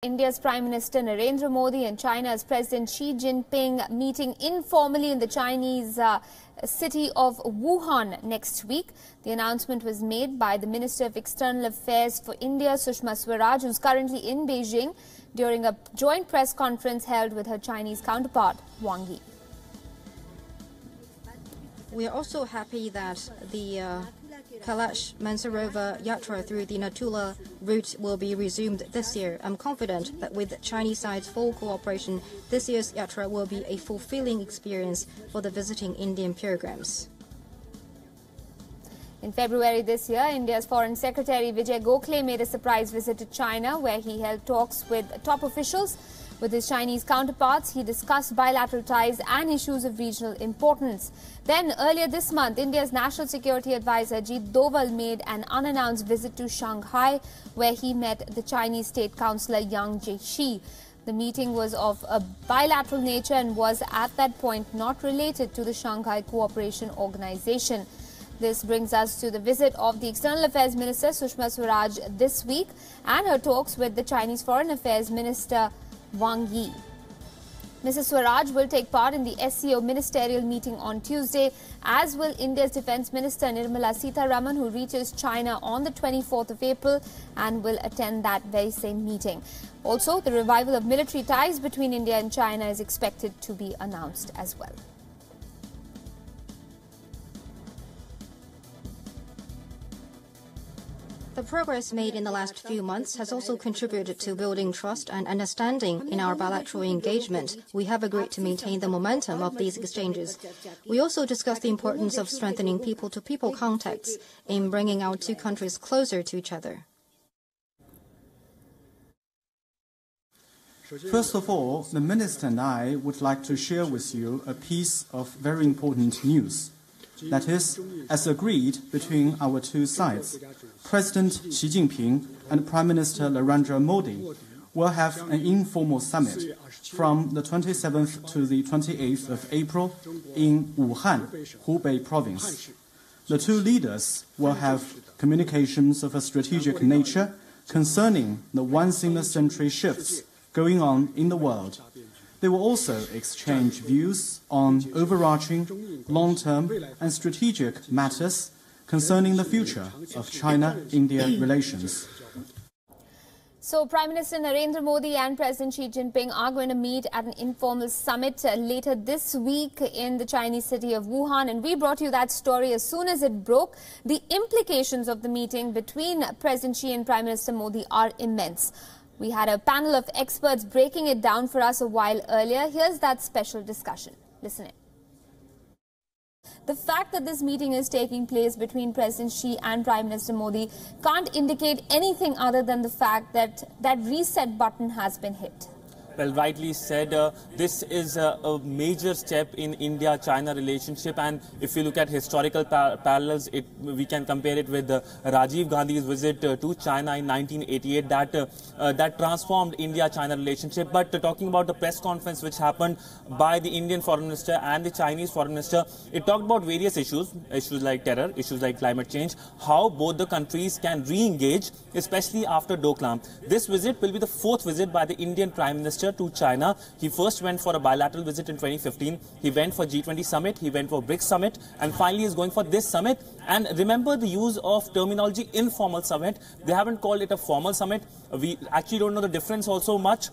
India's Prime Minister Narendra Modi and China's President Xi Jinping meeting informally in the Chinese city of Wuhan next week. The announcement was made by the Minister of External Affairs for India, Sushma Swaraj, who's currently in Beijing, during a joint press conference held with her Chinese counterpart, Wang Yi. We are also happy that the Kailash Mansarovar Yatra through the Natula route will be resumed this year. I'm confident that with Chinese side's full cooperation, this year's Yatra will be a fulfilling experience for the visiting Indian pilgrims. In February this year, India's Foreign Secretary Vijay Gokhale made a surprise visit to China, where he held talks with top officials. With his Chinese counterparts, he discussed bilateral ties and issues of regional importance. Then, earlier this month, India's National Security Advisor Ajit Doval made an unannounced visit to Shanghai, where he met the Chinese State Councillor Yang Jiechi. The meeting was of a bilateral nature and was at that point not related to the Shanghai Cooperation Organization. This brings us to the visit of the External Affairs Minister Sushma Swaraj this week and her talks with the Chinese Foreign Affairs Minister Wang Yi. Mrs. Swaraj will take part in the SCO ministerial meeting on Tuesday, as will India's Defence Minister Nirmala Sitharaman, who reaches China on the 24th of April and will attend that very same meeting. Also, the revival of military ties between India and China is expected to be announced as well. The progress made in the last few months has also contributed to building trust and understanding in our bilateral engagement. We have agreed to maintain the momentum of these exchanges. We also discussed the importance of strengthening people-to-people contacts in bringing our two countries closer to each other. First of all, the Minister and I would like to share with you a piece of very important news. That is, as agreed between our two sides, President Xi Jinping and Prime Minister Narendra Modi will have an informal summit from the 27th to the 28th of April in Wuhan, Hubei province. The two leaders will have communications of a strategic nature concerning the once-in-a-century shifts going on in the world. They will also exchange views on overarching, long-term and strategic matters concerning the future of China-India relations. So, Prime Minister Narendra Modi and President Xi Jinping are going to meet at an informal summit later this week in the Chinese city of Wuhan. And we brought you that story as soon as it broke. The implications of the meeting between President Xi and Prime Minister Modi are immense. We had a panel of experts breaking it down for us a while earlier. Here's that special discussion. Listen in. The fact that this meeting is taking place between President Xi and Prime Minister Modi can't indicate anything other than the fact that that reset button has been hit. Well, rightly said, this is a major step in India-China relationship, and if you look at historical parallels, we can compare it with Rajiv Gandhi's visit to China in 1988 that transformed India-China relationship. But talking about the press conference which happened by the Indian Foreign Minister and the Chinese Foreign Minister, it talked about various issues like terror, issues like climate change, how both the countries can re-engage, especially after Doklam. This visit will be the fourth visit by the Indian Prime Minister to China. He first went for a bilateral visit in 2015. He went for G20 summit. He went for BRICS summit, and finally is going for this summit. And remember the use of terminology informal summit. They haven't called it a formal summit. We actually don't know the difference also much.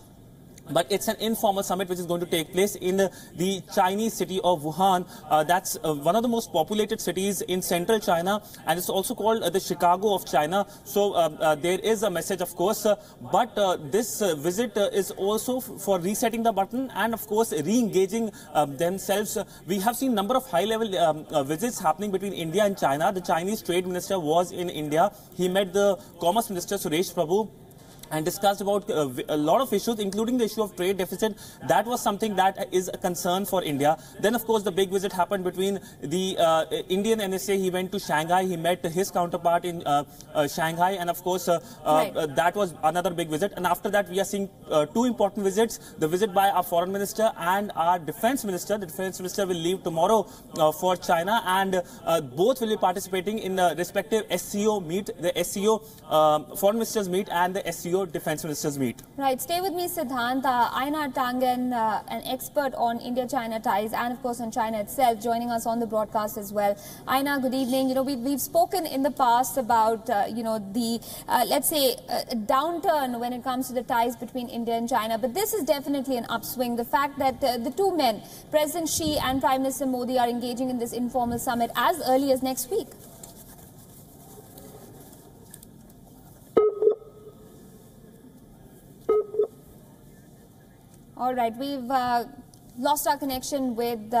But it's an informal summit which is going to take place in the Chinese city of Wuhan. That's one of the most populated cities in central China, and it's also called the Chicago of China. So there is a message, of course, but this visit is also for resetting the button and, of course, re-engaging themselves. We have seen a number of high-level visits happening between India and China. The Chinese Trade Minister was in India. He met the Commerce Minister, Suresh Prabhu, and discussed about a lot of issues, including the issue of trade deficit. That was something that is a concern for India. Then, of course, the big visit happened between the Indian NSA. He went to Shanghai. He met his counterpart in Shanghai. And, of course, that was another big visit. And after that, we are seeing two important visits. The visit by our foreign minister and our defense minister. The defense minister will leave tomorrow for China. And both will be participating in the respective SCO meet, the SCO foreign ministers meet and the SCO defense ministers meet. Right. Stay with me, Siddhant. Einar Tangen, an expert on India-China ties and, of course, on China itself, joining us on the broadcast as well. Einar, good evening. You know, we've spoken in the past about, the, let's say, downturn when it comes to the ties between India and China. But this is definitely an upswing. The fact that the two men, President Xi and Prime Minister Modi, are engaging in this informal summit as early as next week. All right, we've lost our connection with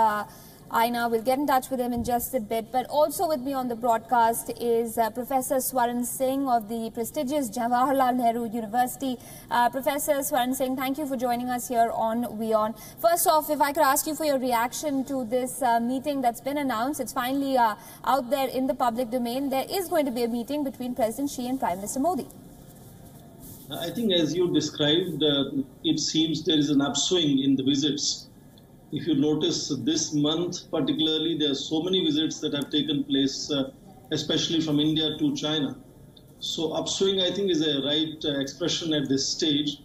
Einar. We'll get in touch with him in just a bit. But also with me on the broadcast is Professor Swaran Singh of the prestigious Jawaharlal Nehru University. Professor Swaran Singh, thank you for joining us here on WION. First off, if I could ask you for your reaction to this meeting that's been announced. It's finally out there in the public domain. There is going to be a meeting between President Xi and Prime Minister Modi. I think, as you described, it seems there is an upswing in the visits. If you notice this month particularly, there are so many visits that have taken place, especially from India to China. So upswing, I think, is a right expression at this stage.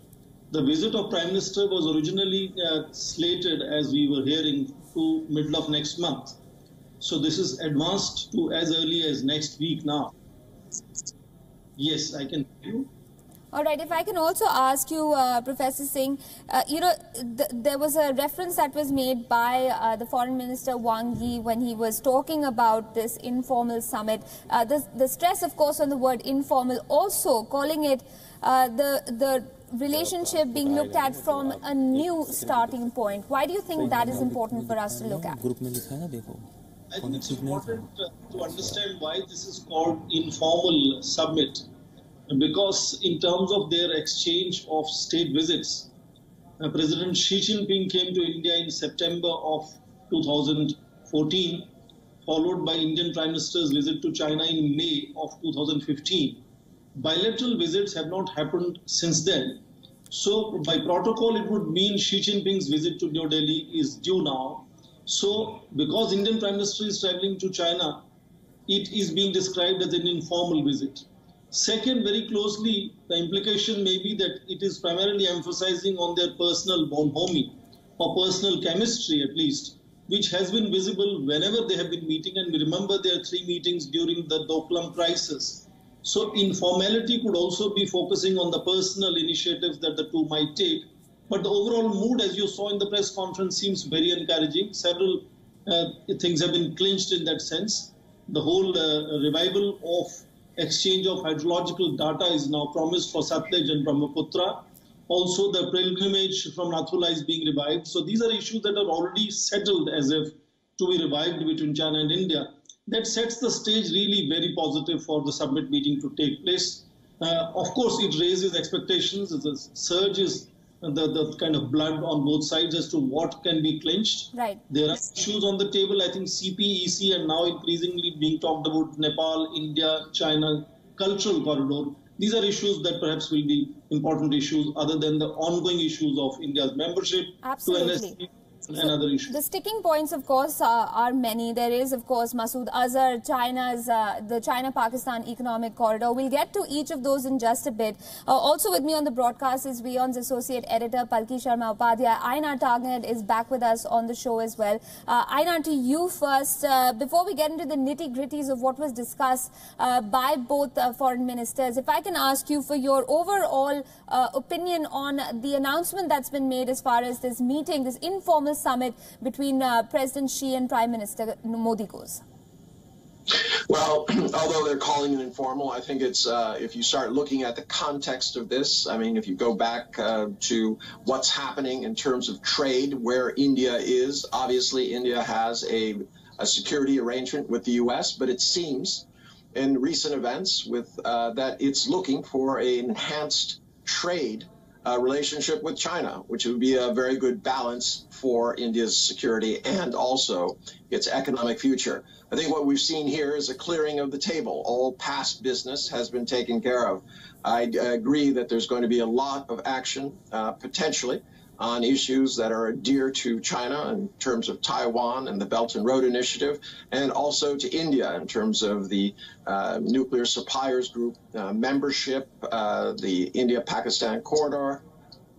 The visit of Prime Minister was originally slated, as we were hearing, to middle of next month. So this is advanced to as early as next week now. Yes, I can hear you. All right, if I can also ask you, Professor Singh, there was a reference that was made by the Foreign Minister Wang Yi when he was talking about this informal summit. The stress, of course, on the word informal, also calling it the relationship being looked at from a new starting point. Why do you think that is important for us to look at? I think it's important to understand why this is called informal summit. Because in terms of their exchange of state visits, President Xi Jinping came to India in September of 2014, followed by Indian Prime Minister's visit to China in May of 2015. Bilateral visits have not happened since then. So by protocol, it would mean Xi Jinping's visit to New Delhi is due now. So because Indian Prime Minister is traveling to China, it is being described as an informal visit. Second, very closely, the implication may be that it is primarily emphasizing on their personal bonhomie, or personal chemistry at least, which has been visible whenever they have been meeting. And we remember their 3 meetings during the Doklam crisis. So informality could also be focusing on the personal initiatives that the two might take. But the overall mood, as you saw in the press conference, seems very encouraging. Several things have been clinched in that sense. The whole revival of exchange of hydrological data is now promised for Satluj and Brahmaputra. Also, the pilgrimage from Nathula is being revived. So these are issues that are already settled as if to be revived between China and India. That sets the stage really very positive for the summit meeting to take place. Of course, it raises expectations. The surge is the kind of blood on both sides as to what can be clinched. Right. There are issues on the table. I think CP, EC, and now increasingly being talked about Nepal, India, China, cultural corridor. These are issues that perhaps will be important issues other than the ongoing issues of India's membership to NSC. And other issues. The sticking points, of course, are many. There is, of course, Masood Azhar, China's, the China-Pakistan economic corridor. We'll get to each of those in just a bit. Also with me on the broadcast is WION's associate editor, Palki Sharma Upadhyay. Einar Tangen is back with us on the show as well. Einar, to you first. Before we get into the nitty-gritties of what was discussed by both foreign ministers, if I can ask you for your overall opinion on the announcement that's been made as far as this meeting, this informal summit between President Xi and Prime Minister Modi goes? Well, although they're calling it informal, I think it's, if you start looking at the context of this, I mean, if you go back to what's happening in terms of trade, where India is, obviously India has a security arrangement with the U.S., but it seems in recent events that it's looking for an enhanced trade relationship with China, which would be a very good balance for India's security and also its economic future. I think what we've seen here is a clearing of the table. All past business has been taken care of. I agree that there's going to be a lot of action, potentially, on issues that are dear to China in terms of Taiwan and the Belt and Road Initiative, and also to India in terms of the Nuclear Suppliers Group membership, the India-Pakistan corridor,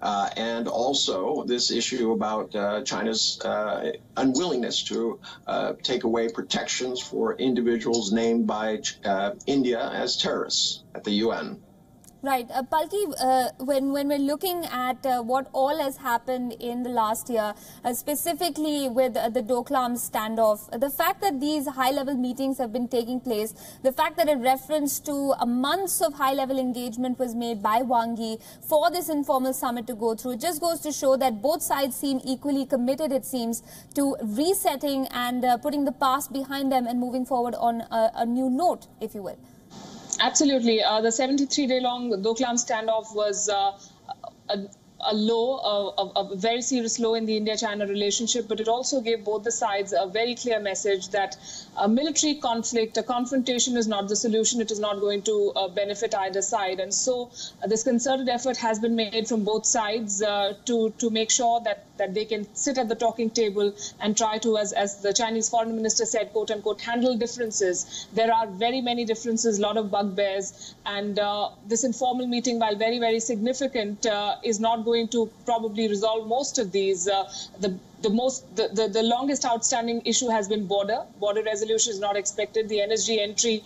and also this issue about China's unwillingness to take away protections for individuals named by India as terrorists at the UN. Right. Palki, when we're looking at what all has happened in the last year, specifically with the Doklam standoff, the fact that these high-level meetings have been taking place, the fact that a reference to months of high-level engagement was made by Wang Yi for this informal summit to go through, it just goes to show that both sides seem equally committed, it seems, to resetting and putting the past behind them and moving forward on a new note, if you will. Absolutely. The 73-day-long Doklam standoff was a very serious low in the India-China relationship, but it also gave both the sides a very clear message that a military conflict, a confrontation is not the solution. It is not going to benefit either side. And so this concerted effort has been made from both sides to make sure that they can sit at the talking table and try to, as the Chinese foreign minister said, quote unquote, handle differences. There are very many differences, a lot of bugbears, and this informal meeting, while very, very significant, is not going to probably resolve most of these. The longest outstanding issue has been border. Border resolution is not expected. The NSG entry,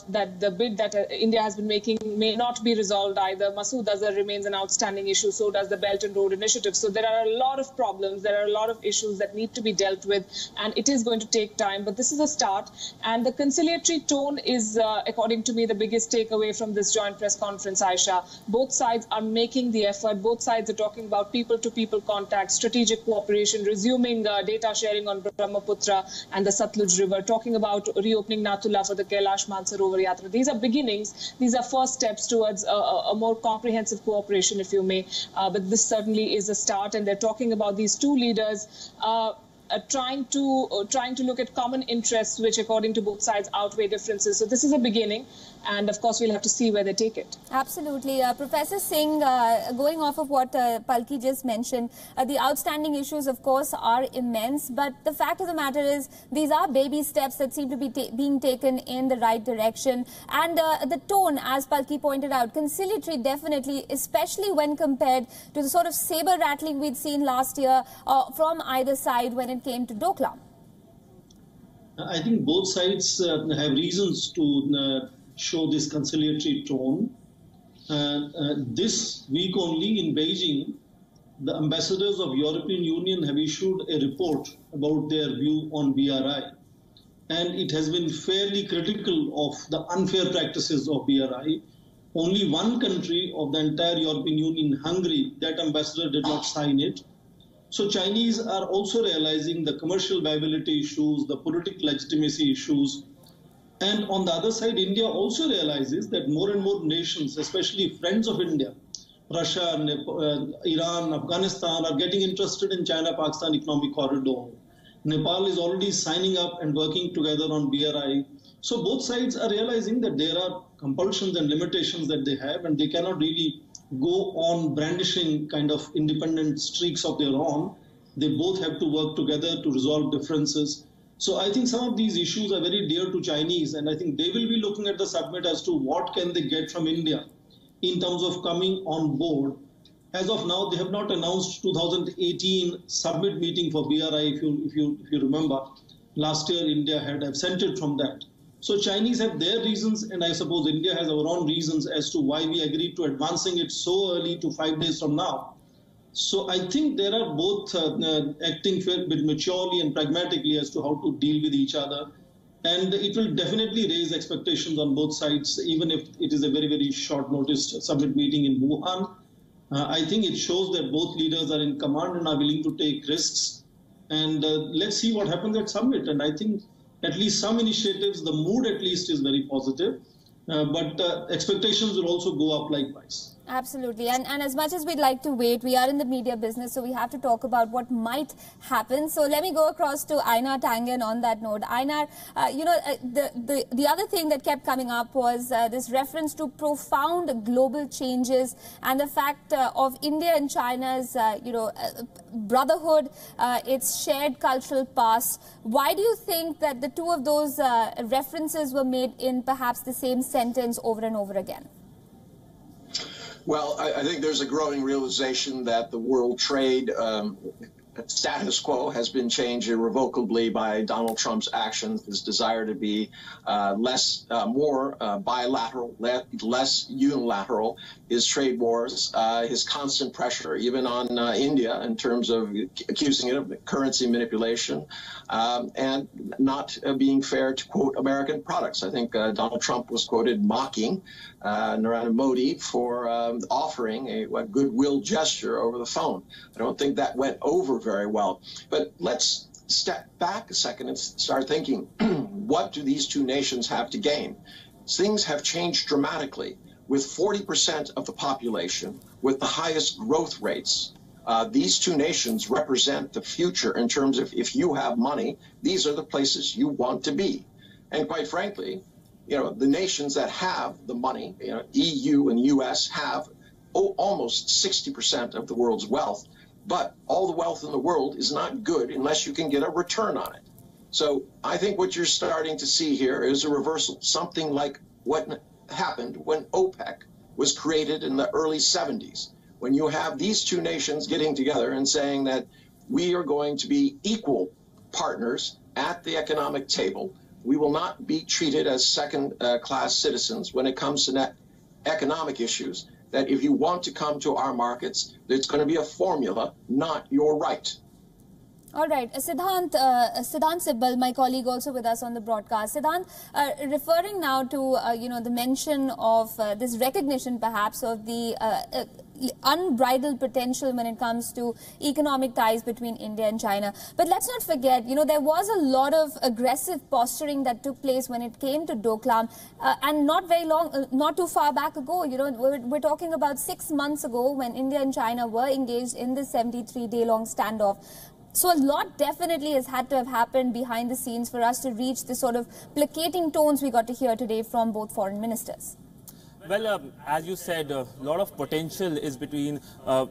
that the bid that India has been making may not be resolved either. Masood Azhar remains an outstanding issue. So does the Belt and Road Initiative. So there are a lot of problems. There are a lot of issues that need to be dealt with, and it is going to take time. But this is a start. And the conciliatory tone is, according to me, the biggest takeaway from this joint press conference, Aisha. Both sides are making the effort. Both sides are talking about people-to-people contact, strategic cooperation, resuming data sharing on Brahmaputra and the Satluj River, talking about reopening Nathula for the Kailash Mansarovar Yatra. These are beginnings. These are first steps towards a more comprehensive cooperation, if you may. But this certainly is a start, and they're talking about these two leaders trying to look at common interests, which, according to both sides, outweigh differences. So this is a beginning, and of course, we'll have to see where they take it. Absolutely. Professor Singh, going off of what Palki just mentioned, the outstanding issues, of course, are immense, but the fact of the matter is these are baby steps that seem to be being taken in the right direction. And the tone, as Palki pointed out, conciliatory definitely, especially when compared to the sort of saber-rattling we'd seen last year from either side when it came to Doklam. I think both sides have reasons to show this conciliatory tone. This week only in Beijing, the ambassadors of European Union have issued a report about their view on BRI. And it has been fairly critical of the unfair practices of BRI. Only one country of the entire European Union, Hungary, that ambassador did not sign it. So Chinese are also realizing the commercial viability issues, the political legitimacy issues. And on the other side, India also realizes that more and more nations, especially friends of India, Russia, Iran, Afghanistan, are getting interested in China-Pakistan economic corridor. Nepal is already signing up and working together on BRI. So both sides are realizing that there are compulsions and limitations that they have, and they cannot really go on brandishing kind of independent streaks of their own. They both have to work together to resolve differences. So I think some of these issues are very dear to Chinese, and I think they will be looking at the summit as to what can they get from India in terms of coming on board. As of now, they have not announced 2018 summit meeting for BRI, if you remember. Last year, India had absented from that. So Chinese have their reasons, and I suppose India has our own reasons as to why we agreed to advancing it so early to 5 days from now. So I think there are both acting a bit maturely and pragmatically as to how to deal with each other. And it will definitely raise expectations on both sides, even if it is a very, very short notice summit meeting in Wuhan. I think it shows that both leaders are in command and are willing to take risks. And let's see what happens at summit. And I think at least some initiatives, the mood at least is very positive, but expectations will also go up likewise. Absolutely. And as much as we'd like to wait, we are in the media business, so we have to talk about what might happen. So let me go across to Einar Tangen on that note. Einar, the other thing that kept coming up was this reference to profound global changes and the fact of India and China's, brotherhood, its shared cultural past. Why do you think that the two of those references were made in perhaps the same sentence over and over again? Well, I think there's a growing realization that the world trade status quo has been changed irrevocably by Donald Trump's actions, his desire to be more bilateral, less unilateral, his trade wars, his constant pressure, even on India in terms of accusing it of currency manipulation, and not being fair to, quote, American products. I think Donald Trump was quoted mocking Narendra Modi for offering a goodwill gesture over the phone. I don't think that went over very well. But let's step back a second and start thinking, what do these two nations have to gain? Things have changed dramatically. With 40% of the population, with the highest growth rates, these two nations represent the future in terms of, if you have money, these are the places you want to be. And quite frankly, the nations that have the money, EU and US have almost 60% of the world's wealth, but all the wealth in the world is not good unless you can get a return on it. So I think what you're starting to see here is a reversal, something like what happened when OPEC was created in the early 70s, when you have these two nations getting together and saying that we are going to be equal partners at the economic table. We will not be treated as second-class citizens when it comes to economic issues, that if you want to come to our markets, there's going to be a formula, not your right. All right. Siddhant Sibbal, my colleague also with us on the broadcast. Siddhant, referring now to, the mention of this recognition perhaps of the unbridled potential when it comes to economic ties between India and China. But let's not forget, there was a lot of aggressive posturing that took place when it came to Doklam, and not too far back ago. We're talking about 6 months ago when India and China were engaged in this 73-day-long standoff. So a lot definitely has had to have happened behind the scenes for us to reach the sort of placating tones we got to hear today from both foreign ministers. Well, as you said, a lot of potential is between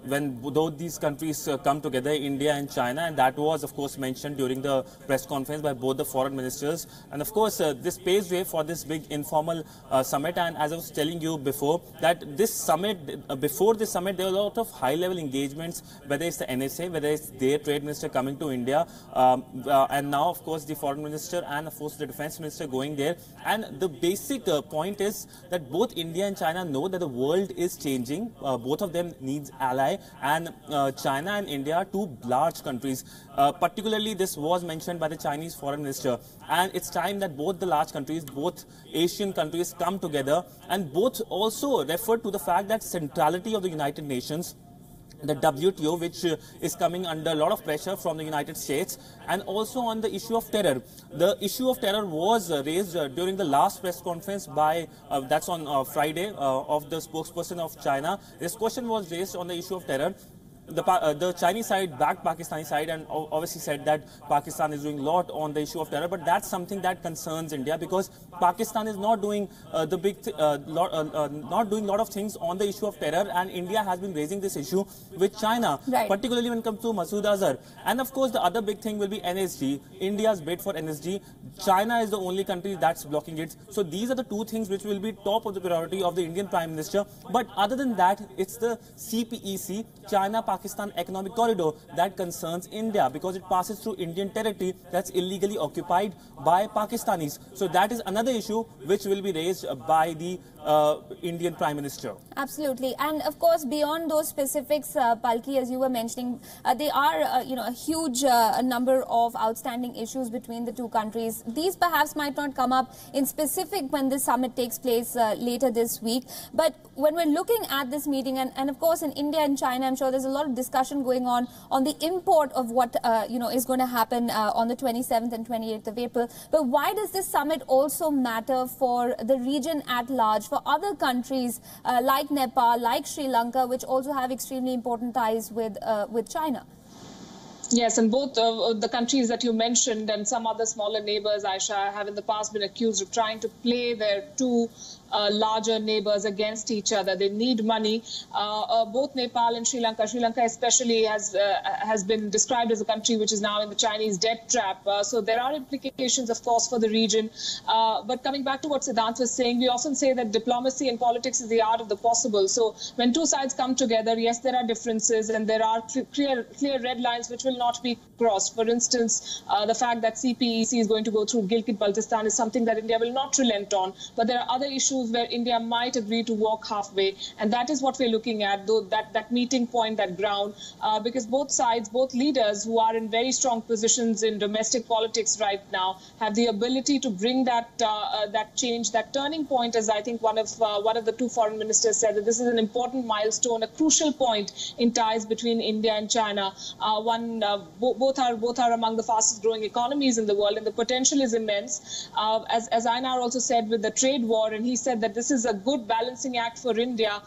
when both these countries come together, India and China, and that was, of course, mentioned during the press conference by both the foreign ministers. And, of course, this paves way for this big informal summit. And as I was telling you before, that this summit, before this summit, there were a lot of high-level engagements, whether it's the NSA, whether it's their trade minister coming to India, and now, of course, the foreign minister and, of course, the defense minister going there. And the basic point is that both India and China know that the world is changing. Both of them needs ally, and China and India are two large countries. Particularly, this was mentioned by the Chinese foreign minister. And it's time that both the large countries, both Asian countries, come together, and both also refer to the fact that centrality of the United Nations, the WTO, which is coming under a lot of pressure from the United States, and also on the issue of terror. The issue of terror was raised during the last press conference by, that's on Friday, of the spokesperson of China. This question was raised on the issue of terror. The Chinese side backed Pakistani side and obviously said that Pakistan is doing a lot on the issue of terror, but that's something that concerns India, because Pakistan is not doing not doing a lot of things on the issue of terror, and India has been raising this issue with China, particularly when it comes to Masood Azhar. And of course, the other big thing will be NSG, India's bid for NSG. China is the only country that's blocking it. So these are the two things which will be top of the priority of the Indian Prime Minister. But other than that, it's the CPEC, China-Pakistan Economic Corridor, that concerns India, because it passes through Indian territory that's illegally occupied by Pakistanis. So that is another issue which will be raised by the Indian Prime Minister. Absolutely. And of course, beyond those specifics, Palki, as you were mentioning, there are a huge number of outstanding issues between the two countries. These perhaps might not come up in specific when the summit takes place later this week. But when we're looking at this meeting, and of course in India and China, I'm sure there's a lot lot of discussion going on the import of what is going to happen on the 27th and 28th of April. But why does this summit also matter for the region at large, for other countries like Nepal, like Sri Lanka, which also have extremely important ties with China? Yes, and both the countries that you mentioned and some other smaller neighbors, Aisha, have in the past been accused of trying to play their two larger neighbors against each other. They need money. Both Nepal and Sri Lanka especially has been described as a country which is now in the Chinese debt trap. So there are implications, of course, for the region. But coming back to what Siddhant was saying, we often say that diplomacy and politics is the art of the possible. So when two sides come together, yes, there are differences and there are clear red lines which will not be crossed. For instance, the fact that CPEC is going to go through Gilgit-Baltistan is something that India will not relent on. But there are other issues where India might agree to walk halfway, and that is what we're looking at, though that meeting point, that ground, because both sides, both leaders who are in very strong positions in domestic politics right now, have the ability to bring that change, that turning point, as I think one of the two foreign ministers said, that this is an important milestone, a crucial point in ties between India and China. Both are among the fastest growing economies in the world, and the potential is immense. As Einar also said with the trade war, and he said that this is a good balancing act for India,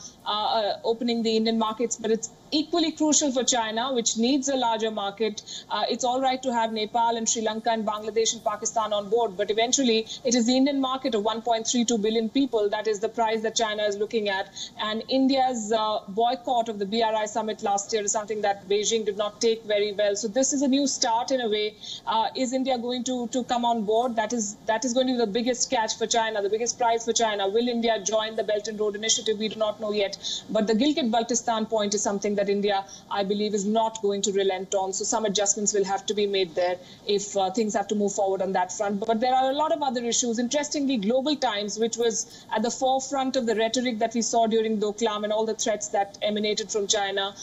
opening the Indian markets, but it's equally crucial for China, which needs a larger market. It's all right to have Nepal and Sri Lanka and Bangladesh and Pakistan on board, but eventually it is the Indian market of 1.32 billion people that is the prize that China is looking at. And India's boycott of the BRI summit last year is something that Beijing did not take very well. So this is a new start in a way. Is India going to come on board? That is going to be the biggest catch for China, the biggest prize for China. Will India join the Belt and Road Initiative? We do not know yet. But the Gilgit-Baltistan point is something that India, I believe, is not going to relent on. So some adjustments will have to be made there if things have to move forward on that front. But there are a lot of other issues. Interestingly, Global Times, which was at the forefront of the rhetoric that we saw during Doklam and all the threats that emanated from China,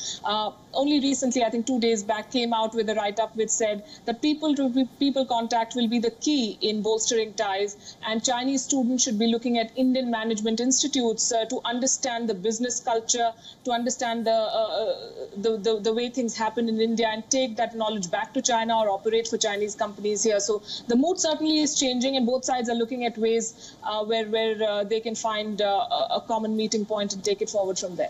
only recently, I think 2 days back, came out with a write-up which said that people-to-people contact will be the key in bolstering ties, and Chinese students should be looking at Indian management institutes to understand the business culture, to understand the way things happen in India, and take that knowledge back to China or operate for Chinese companies here. So the mood certainly is changing, and both sides are looking at ways where they can find a common meeting point and take it forward from there.